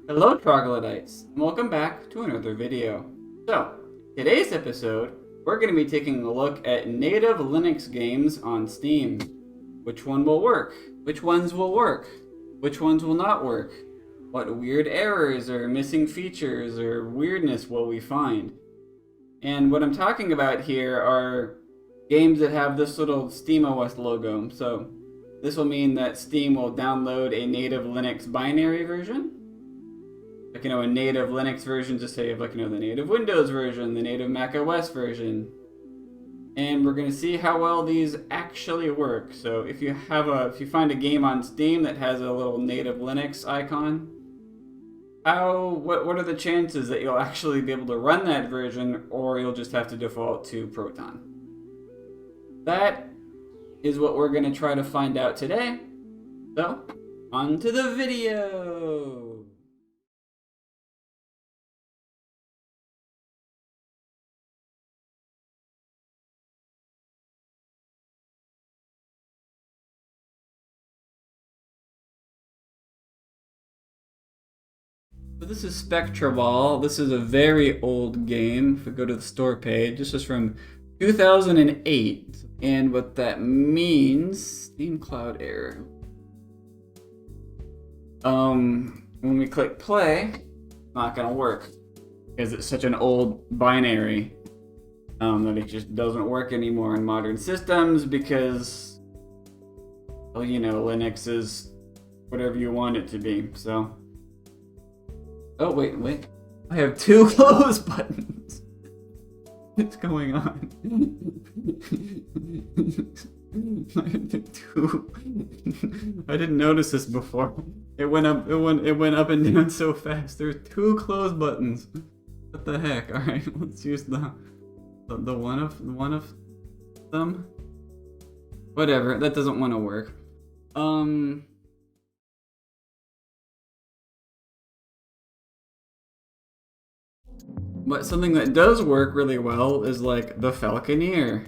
Hello troglodytes, and welcome back to another video. So, today's episode, we're going to be taking a look at native Linux games on Steam. Which one will work? Which ones will work? Which ones will not work? What weird errors or missing features or weirdness will we find? And what I'm talking about here are games that have this little SteamOS logo. So, this will mean that Steam will download a native Linux binary version. Like, a native Linux version, just say, the native Windows version, the native Mac OS version. And we're going to see how well these actually work. So if you find a game on Steam that has a little native Linux icon, what are the chances that you'll actually be able to run that version, or you'll just have to default to Proton? That is what we're going to try to find out today. So, on to the video! So this is Spectraball. This is a very old game. If we go to the store page, this is from 2008. And what that means, Steam Cloud error. When we click play, it's not gonna work because it's such an old binary that it just doesn't work anymore in modern systems because, well, Linux is whatever you want it to be. So, oh wait, I have two close buttons. What's going on? I didn't notice this before. It went up and down so fast. There's two close buttons. What the heck? All right, let's use the one of them. Whatever. That doesn't want to work. But something that does work really well is like the Falconeer.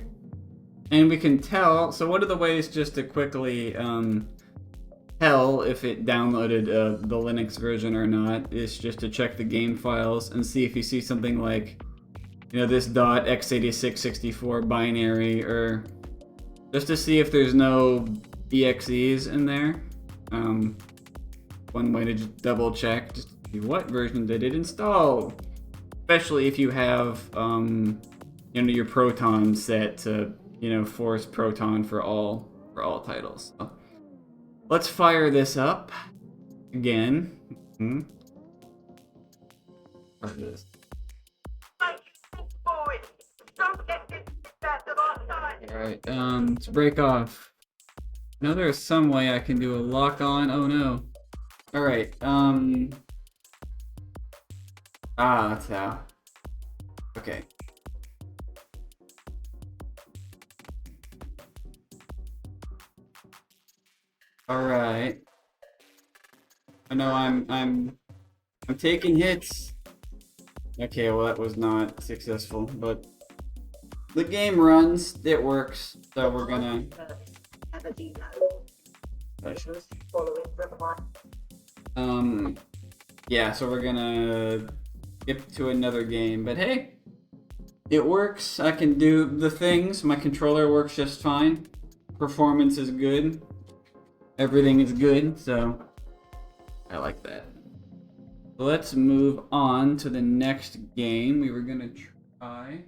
And we can tell, so one of the ways just to quickly tell if it downloaded the Linux version or not is just to check the game files and see if you see something like, this .x8664 binary, or just to see if there's no EXEs in there. One way to just double check, just see what version did it install. Especially if you have, your Proton set to, force Proton for all titles. So let's fire this up again. This. Alright, let's break off. Now there's some way I can do a lock on. Oh no. Alright, that's how. Okay. All right. I know I'm taking hits. Okay, well that was not successful, but the game runs. It works. So we're gonna. Yeah. So we're gonna skip to another game, but hey, it works. I can do the things. My controller works just fine. Performance is good. Everything is good, so I like that. Let's move on to the next game we were gonna try.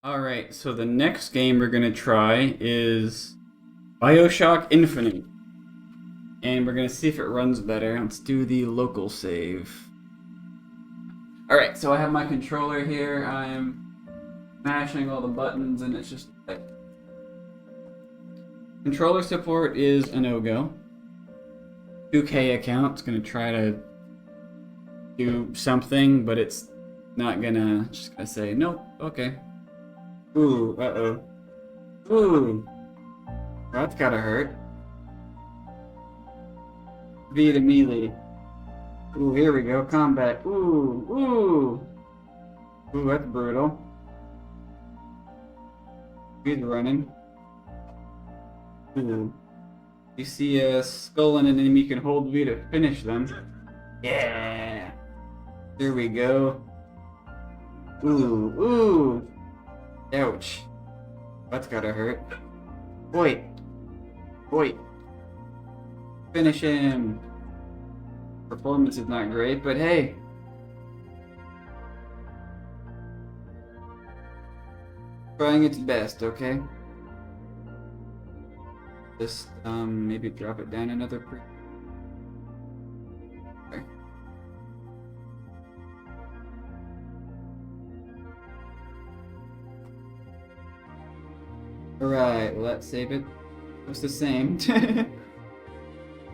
Alright, so the next game we're gonna try is Bioshock Infinite. And we're gonna see if it runs better. Let's do the local save. Alright, so I have my controller here. I'm mashing all the buttons and it's just like... Controller support is a no-go. 2K account, it's gonna try to do something, but it's not gonna, just gonna say, nope, okay. Ooh, uh-oh. Ooh. That's gotta hurt. V to melee. Ooh, here we go. Combat. Ooh, ooh. Ooh, that's brutal. He's running. Ooh. You see a skull and an enemy, you can hold V to finish them. Yeah! There we go. Ooh, ooh! Ouch. That's gotta hurt. Wait. Wait. Finish him. Performance is not great, but hey. Trying its best, okay? Just, maybe drop it down another Okay. Alright, well let's save it. It's the same.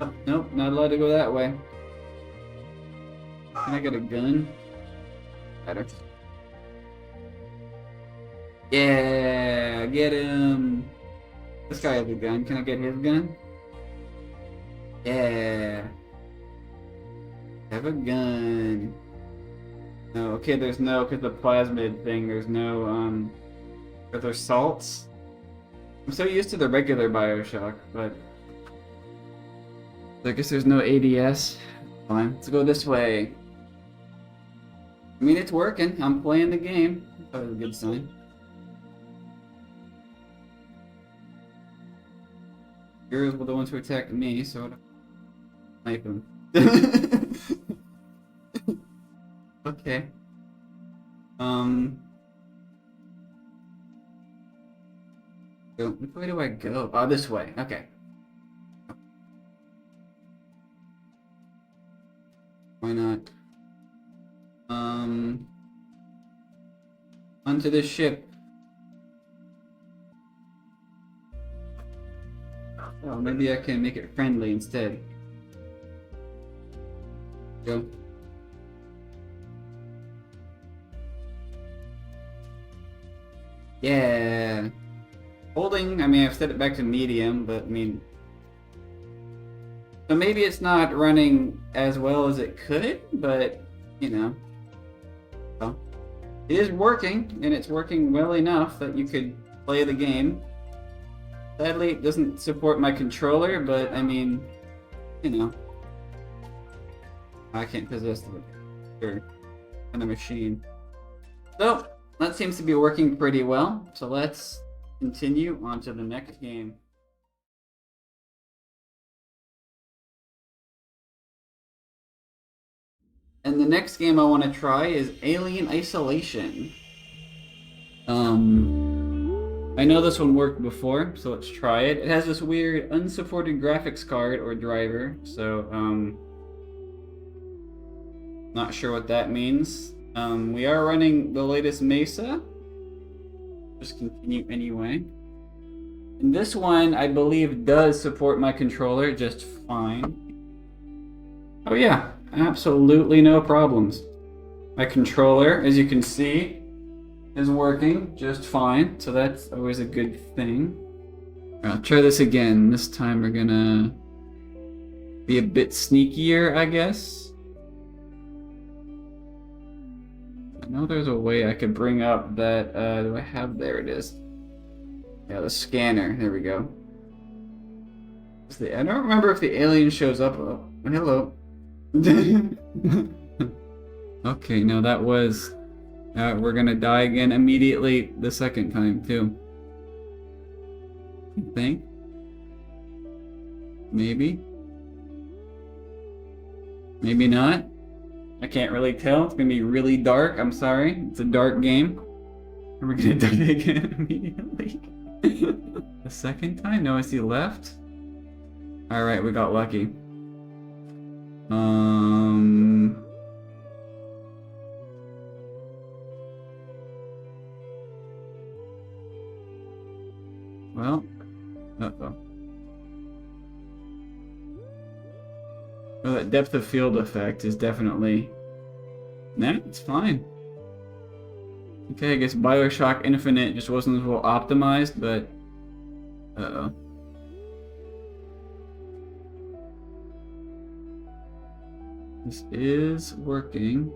Oh, nope, not allowed to go that way. Can I get a gun? Better. Yeah, get him! This guy has a gun. Can I get his gun? Yeah. Have a gun. No, okay, there's no, because the plasmid thing, there's no, are there salts? I'm so used to the regular Bioshock, but I guess there's no ADS. Fine, let's go this way. I mean, it's working. I'm playing the game. That was a good sign. You're the ones who attacked me, so I don't snipe him. Okay. So, which way do I go? Oh, this way. Okay. Why not? Onto the ship. Oh, maybe I can make it friendly instead. Go. Yeah. Holding, I mean, I've set it back to medium, but I mean... So maybe it's not running as well as it could, but, you know. Well, it is working, and it's working well enough that you could play the game. Sadly, it doesn't support my controller, but, I mean, you know. I can't possess the machine. So, that seems to be working pretty well, so let's continue on to the next game. And the next game I want to try is Alien Isolation. I know this one worked before, so let's try it. It has this weird unsupported graphics card or driver, so not sure what that means. We are running the latest Mesa. Just continue anyway. And this one, I believe, does support my controller just fine. Oh yeah, absolutely no problems. My controller, as you can see, is working just fine, so that's always a good thing. I'll try this again. This time we're gonna be a bit sneakier, I guess. I know there's a way I could bring up that, do I have, there it is. Yeah, the scanner, there we go. I don't remember if the alien shows up. Oh, hello. Okay, no, that was... we're gonna die again immediately the second time, too. I think. Maybe. Maybe not. I can't really tell. It's gonna be really dark. I'm sorry. It's a dark game. And we're gonna die again immediately. The second time? No, I see left. Alright, we got lucky. Well, uh-oh. Well, that depth of field effect is definitely... Nah, it's fine. Okay, I guess Bioshock Infinite just wasn't as well optimized, but... Uh-oh. This is working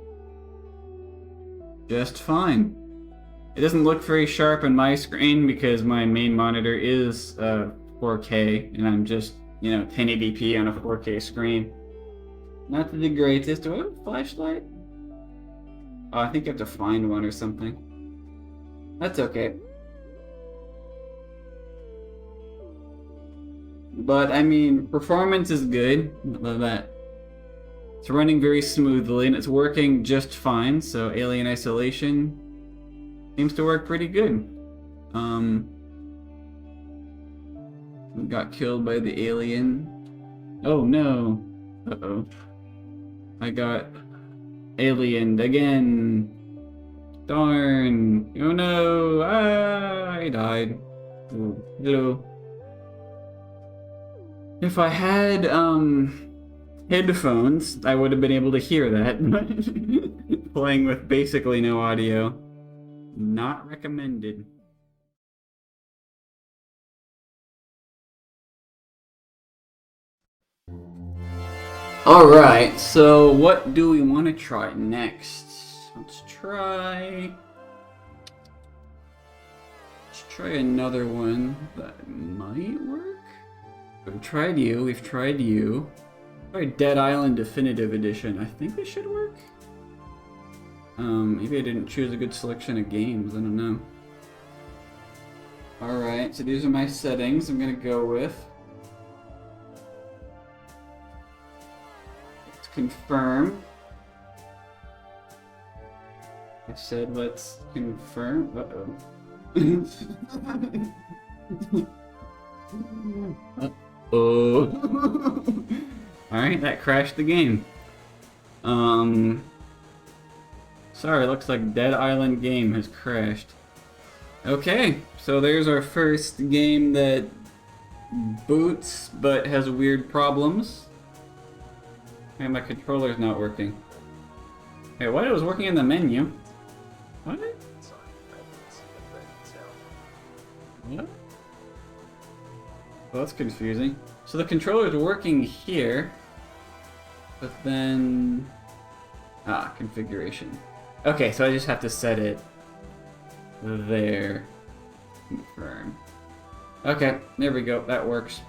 just fine. It doesn't look very sharp on my screen because my main monitor is 4K, and I'm just, 1080p on a 4K screen. Not the greatest. Do I have a flashlight? Oh, I think you have to find one or something. That's okay. But, I mean, performance is good. I love that. It's running very smoothly, and it's working just fine, so Alien Isolation seems to work pretty good. Got killed by the alien. Oh no. Uh-oh. I got aliened again. Darn. Oh no. Ah, I died. Ooh, hello. If I had headphones, I would have been able to hear that. Playing with basically no audio. Not recommended. Alright, so what do we want to try next? Let's try another one that might work. We've tried you. Try Dead Island Definitive Edition. I think this should work. Maybe I didn't choose a good selection of games, I don't know. Alright, so these are my settings I'm gonna go with. Let's confirm. I said let's confirm. Uh-oh. Uh-oh. Alright, that crashed the game. Sorry, looks like Dead Island game has crashed. Okay, so there's our first game that boots but has weird problems. And my controller's not working. Hey, what? It was working in the menu. What? What? Well, that's confusing. So the controller's working here, but then... configuration. Okay, so I just have to set it there. Confirm. Okay, there we go. That works.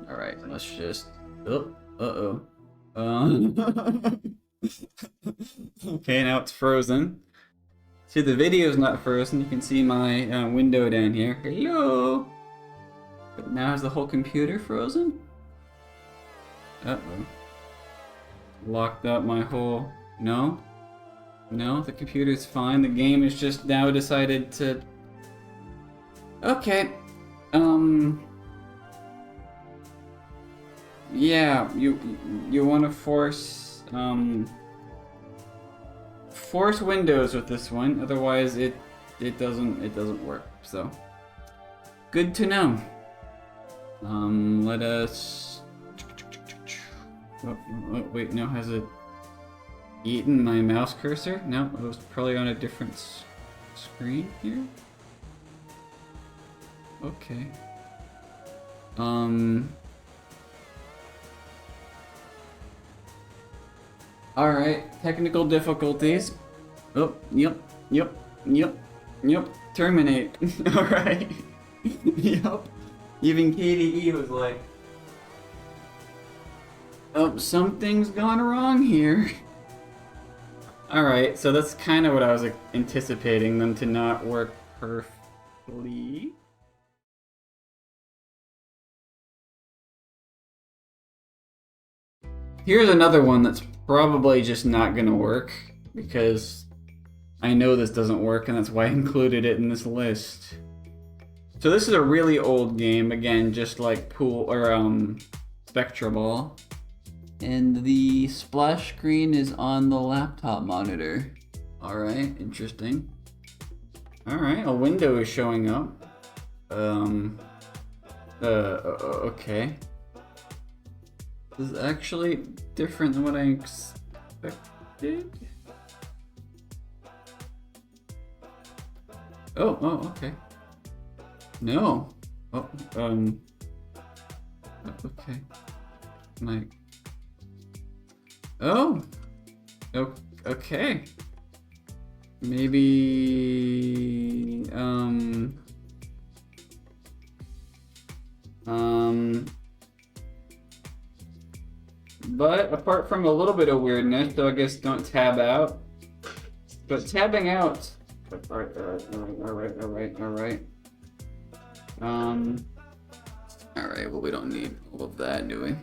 Alright, let's just... Oh, uh-oh. Okay, now it's frozen. See, the video's not frozen. You can see my window down here. Hello! But now is the whole computer frozen? Uh-oh. Locked up my whole... No? No, the computer's fine. The game is just now decided to... Okay. Yeah, you want to force Windows with this one, otherwise it doesn't work. So good to know. Let us. Oh, wait, no, has it eaten my mouse cursor? No, it was probably on a different screen here. Okay. Alright, technical difficulties. Oh, yep. Terminate. Alright. Yep. Even KDE was like, oh, something's gone wrong here. Alright, so that's kind of what I was anticipating, them to not work perfectly. Here's another one that's probably just not gonna work, because I know this doesn't work, and that's why I included it in this list. So this is a really old game, again, just like Spectraball. And the splash screen is on the laptop monitor. Alright, interesting. Alright, a window is showing up. Okay. This is actually different than what I expected. Oh, okay. No. Oh, okay. Oh! Okay. Maybe, But apart from a little bit of weirdness, so I guess don't tab out. But tabbing out. Alright. Alright, well, we don't need all of that, do we?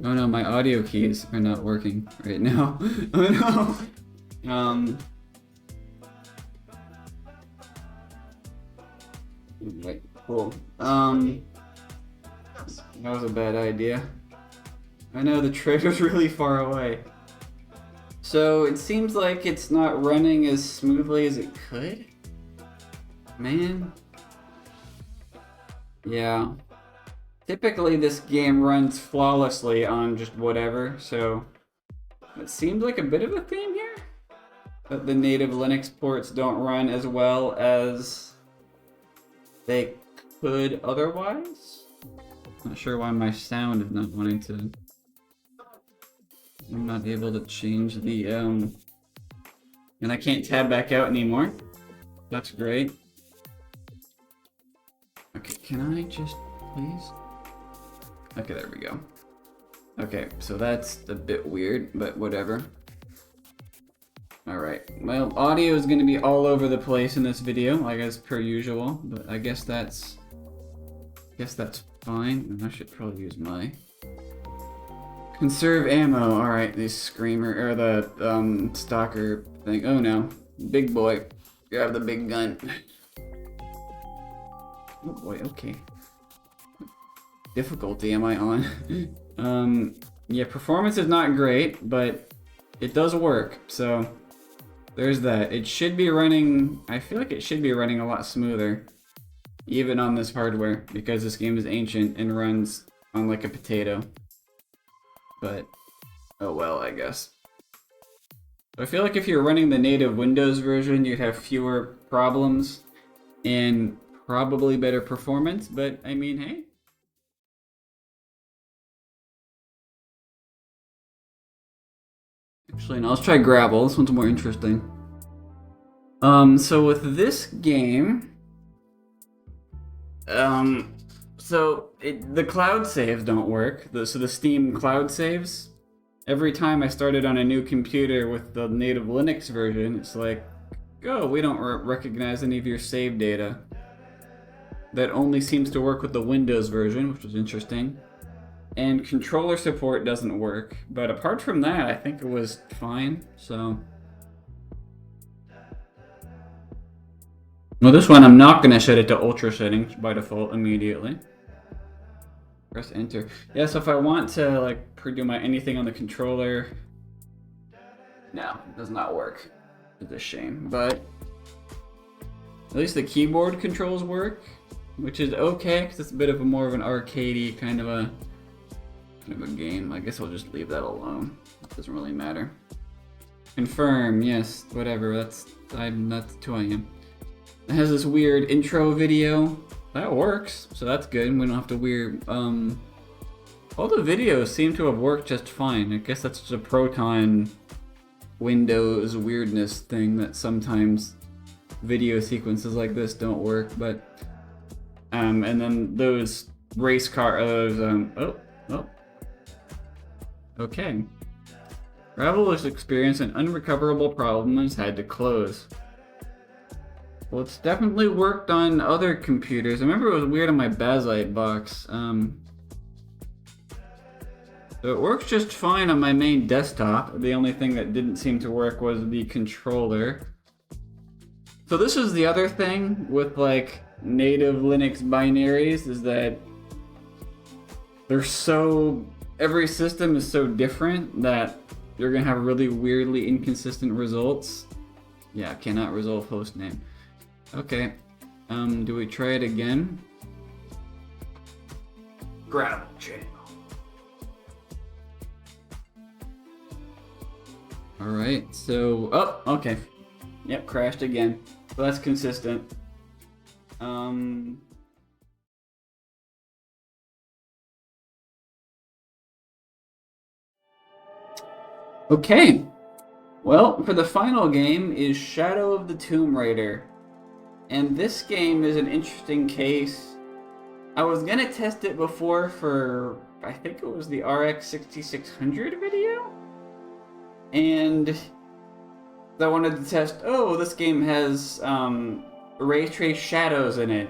Oh no, my audio keys are not working right now. Oh no! Right, cool. That was a bad idea. I know the trailer's really far away. So it seems like it's not running as smoothly as it could. Man. Yeah. Typically this game runs flawlessly on just whatever, so it seems like a bit of a theme here. That the native Linux ports don't run as well as they could otherwise. Not sure why my sound is not wanting to. I'm not able to change the and I can't tab back out anymore. That's great. Okay, can I just please? Okay, there we go. Okay, so that's a bit weird, but whatever. Alright, well, audio is going to be all over the place in this video, like as per usual, but I guess that's fine. I should probably use my conserve ammo. Alright, the screamer, or the stalker thing. Oh no, big boy, grab the big gun. Oh boy, okay. Difficulty am I on? Yeah, performance is not great, but it does work, so there's that. It should be running, I feel like it should be running a lot smoother, even on this hardware, because this game is ancient and runs on like a potato. But, oh well, I guess. I feel like if you're running the native Windows version, you'd have fewer problems and probably better performance, but I mean, hey. Actually, no, let's try Gravel. This one's more interesting. So with this game, the cloud saves don't work. So the Steam cloud saves, every time I started on a new computer with the native Linux version, it's like, oh, we don't recognize any of your save data. That only seems to work with the Windows version, which was interesting. And controller support doesn't work, but apart from that, I think it was fine, so. Well, this one I'm not gonna set it to ultra settings by default immediately. Press enter. Yeah, so if I want to like do my anything on the controller, no, it does not work. It's a shame, but at least the keyboard controls work, which is okay, because it's a bit of a more of an arcadey kind of a game. I guess I'll just leave that alone. It doesn't really matter. Confirm, yes, whatever. That's who I am. It has this weird intro video. That works, so that's good. We don't have to weird. All the videos seem to have worked just fine. I guess that's just a Proton Windows weirdness thing that sometimes video sequences like this don't work. But and then those race car, okay. Gravel has experienced an unrecoverable problem and has had to close. Well, it's definitely worked on other computers. I remember it was weird on my Bazite box. So it works just fine on my main desktop. The only thing that didn't seem to work was the controller. So this is the other thing with like native Linux binaries, is that every system is so different that you're gonna have really weirdly inconsistent results. Yeah, cannot resolve hostname. Okay, do we try it again? Gravel channel. Alright, so, oh, okay. Yep, crashed again. So that's consistent. Okay. Well, for the final game is Shadow of the Tomb Raider. And this game is an interesting case I was gonna test it before for, I think it was the RX 6600 video, and I wanted to test, oh, this game has ray trace shadows in it,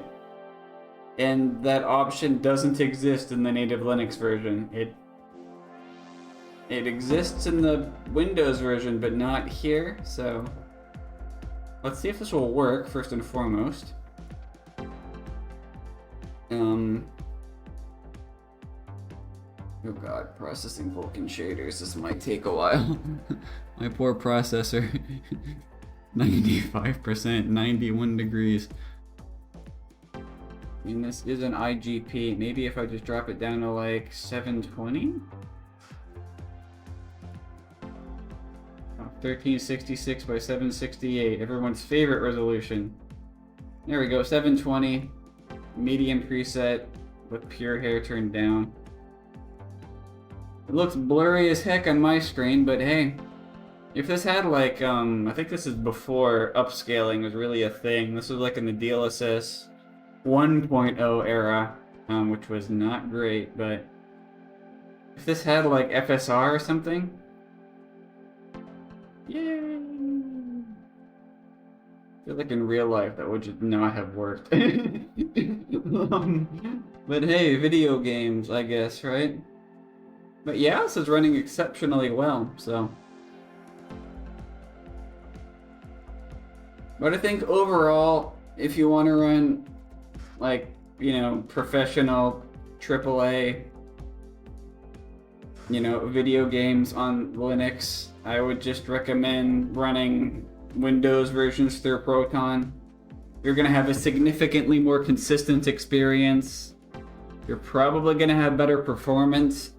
and that option doesn't exist in the native Linux version. It exists in the Windows version, but not here, so let's see if this will work, first and foremost. Oh god, processing Vulkan shaders, this might take a while. My poor processor. 95%, 91 degrees. I mean, this is an IGP. Maybe if I just drop it down to like 720? 1366 by 768, everyone's favorite resolution. There we go, 720, medium preset with pure hair turned down. It looks blurry as heck on my screen, but hey, if this had like, I think this is before upscaling was really a thing. This was like in the DLSS 1.0 era, which was not great, but if this had like FSR or something, yay! I feel like in real life that would just not have worked. But hey, video games, I guess, right? But yeah, this is running exceptionally well, so. But I think overall, if you want to run, like, you know, professional AAA, you know, video games on Linux, I would just recommend running Windows versions through Proton. You're going to have a significantly more consistent experience. You're probably going to have better performance.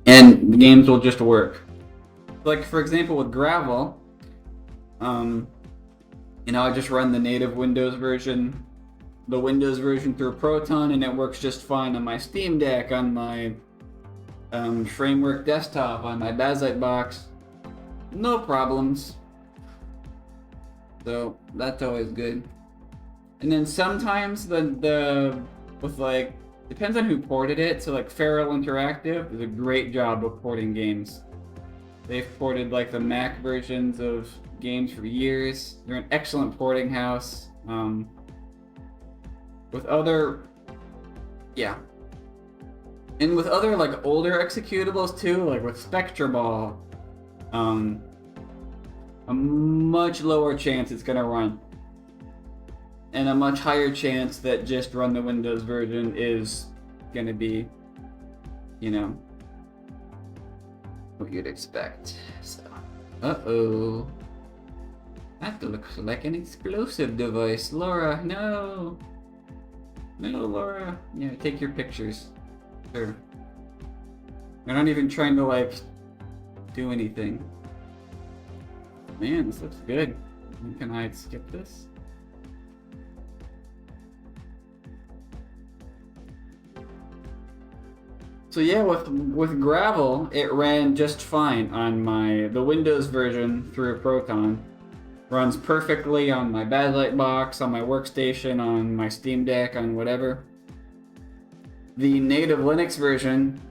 And the games will just work. Like, for example, with Gravel, you know, I just run the native Windows version, the Windows version through Proton, and it works just fine on my Steam Deck, on my Framework desktop, on my Bakelite box. No problems. So that's always good. And then sometimes the with like, depends on who ported it. So like Feral Interactive does a great job of porting games. They've ported like the Mac versions of games for years. They're an excellent porting house. With other, yeah. And with other like older executables too, like with Spectraball, a much lower chance it's gonna run. And a much higher chance that just run the Windows version is gonna be, you know, what you'd expect. So, uh-oh. That looks like an explosive device. Laura, no! No, Laura. Yeah, take your pictures. Sure. They're not even trying to, like, do anything. Man, this looks good. Can I skip this? So yeah, with Gravel, it ran just fine on the Windows version through Proton. Runs perfectly on my Bakelite box, on my workstation, on my Steam Deck, on whatever. The native Linux version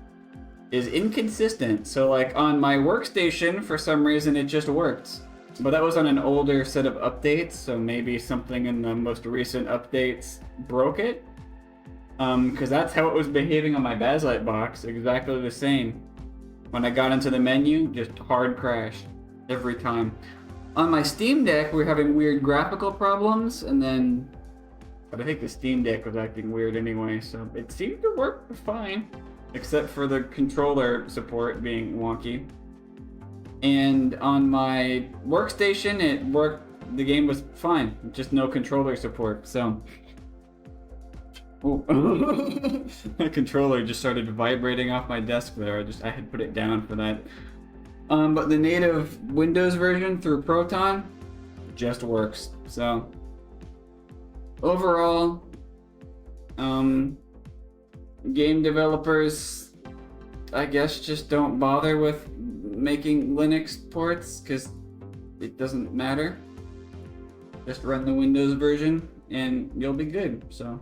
is inconsistent. So like on my workstation, for some reason it just worked. But that was on an older set of updates, so maybe something in the most recent updates broke it. Because that's how it was behaving on my Bakelite box, exactly the same. When I got into the menu, just hard crash every time. On my Steam Deck, we were having weird graphical problems, but I think the Steam Deck was acting weird anyway, so it seemed to work fine, except for the controller support being wonky. And on my workstation, it worked, the game was fine, just no controller support, so. My controller just started vibrating off my desk there. I had put it down for that. But the native Windows version through Proton just works. So overall, game developers, I guess, just don't bother with making Linux ports because it doesn't matter. Just run the Windows version. and you'll be good. So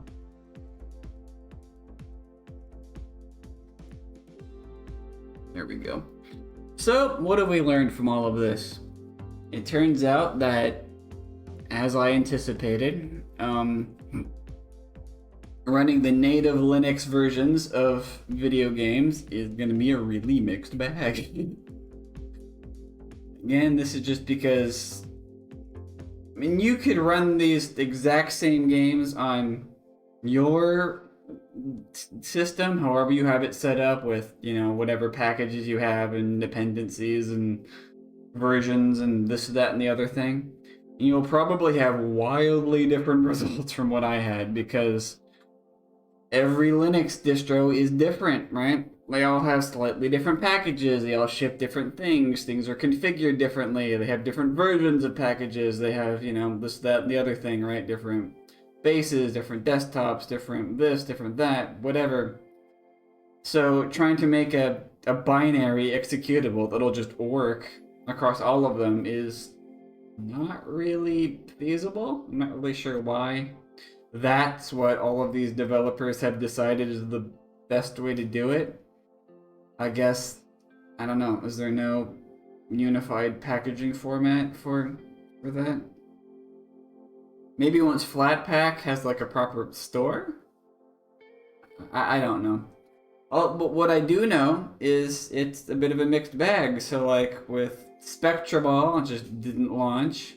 there we go. So what have we learned from all of this? It turns out that, as I anticipated, running the native Linux versions of video games is going to be a really mixed bag. Again, this is just because, I mean, you could run these exact same games on your system, however you have it set up with, you know, whatever packages you have and dependencies and versions and this, that, and the other thing. And you'll probably have wildly different results from what I had, because every Linux distro is different, right? They all have slightly different packages, they all ship different things are configured differently, they have different versions of packages, they have, you know, this, that, and the other thing, right? Different bases, different desktops, different this, different that, whatever. So trying to make a binary executable that'll just work across all of them is not really feasible. I'm not really sure why that's what all of these developers have decided is the best way to do it. I guess, I don't know, is there no unified packaging format for that? Maybe once Flatpak has like a proper store? I don't know. Oh, but what I do know is it's a bit of a mixed bag. So like with Spectraball, it just didn't launch.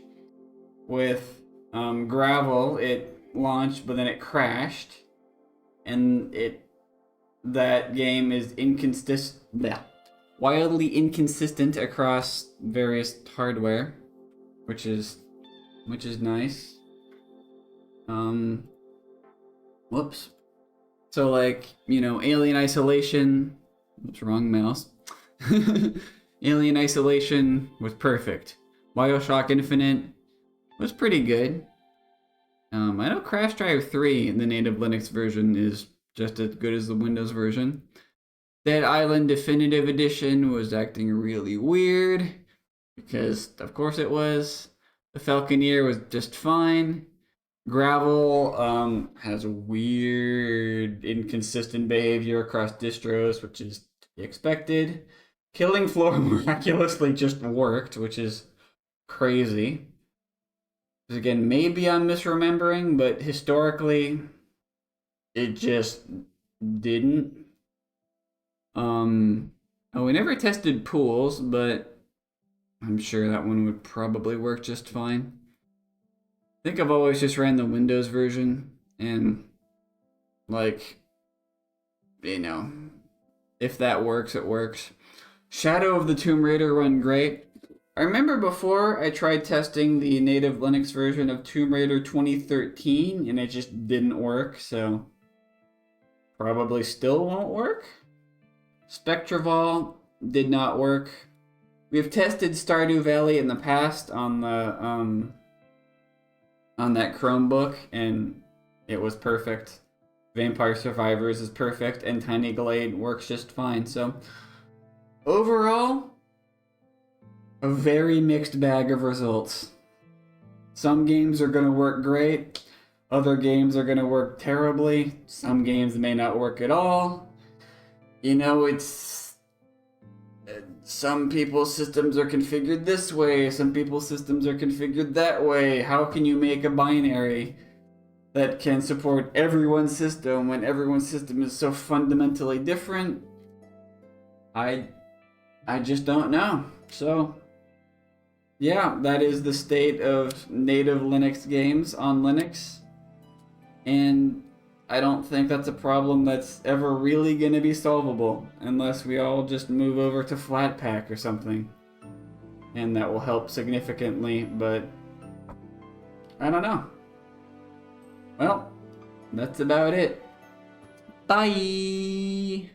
With Gravel, it launched, but then it crashed. And that game is wildly inconsistent across various hardware, which is nice. Whoops. So like, you know, Alien Isolation, what's wrong, mouse? Alien Isolation was perfect. Bioshock Infinite was pretty good. I know Crash Drive 3 in the native Linux version is just as good as the Windows version. Dead Island Definitive Edition was acting really weird, because of course it was. The Falconeer was just fine. Gravel has weird, inconsistent behavior across distros, which is to be expected. Killing Floor miraculously just worked, which is crazy. Again, maybe I'm misremembering, but historically, it just didn't. Oh, we never tested pools, but I'm sure that one would probably work just fine. I think I've always just ran the Windows version, and like, you know, if that works, it works. Shadow of the Tomb Raider run great. I remember before I tried testing the native Linux version of Tomb Raider 2013, and it just didn't work, so probably still won't work. Spectraball did not work. We've tested Stardew Valley in the past on the on that Chromebook, and it was perfect. Vampire Survivors is perfect, and Tiny Glade works just fine. So overall, a very mixed bag of results. Some games are going to work great, other games are going to work terribly, some games may not work at all. You know, it's some people's systems are configured this way, some people's systems are configured that way. How can you make a binary that can support everyone's system when everyone's system is so fundamentally different? I just don't know. So yeah, that is the state of native Linux games on Linux. And I don't think that's a problem that's ever really going to be solvable unless we all just move over to Flatpak or something. And that will help significantly, but I don't know. Well, that's about it. Bye!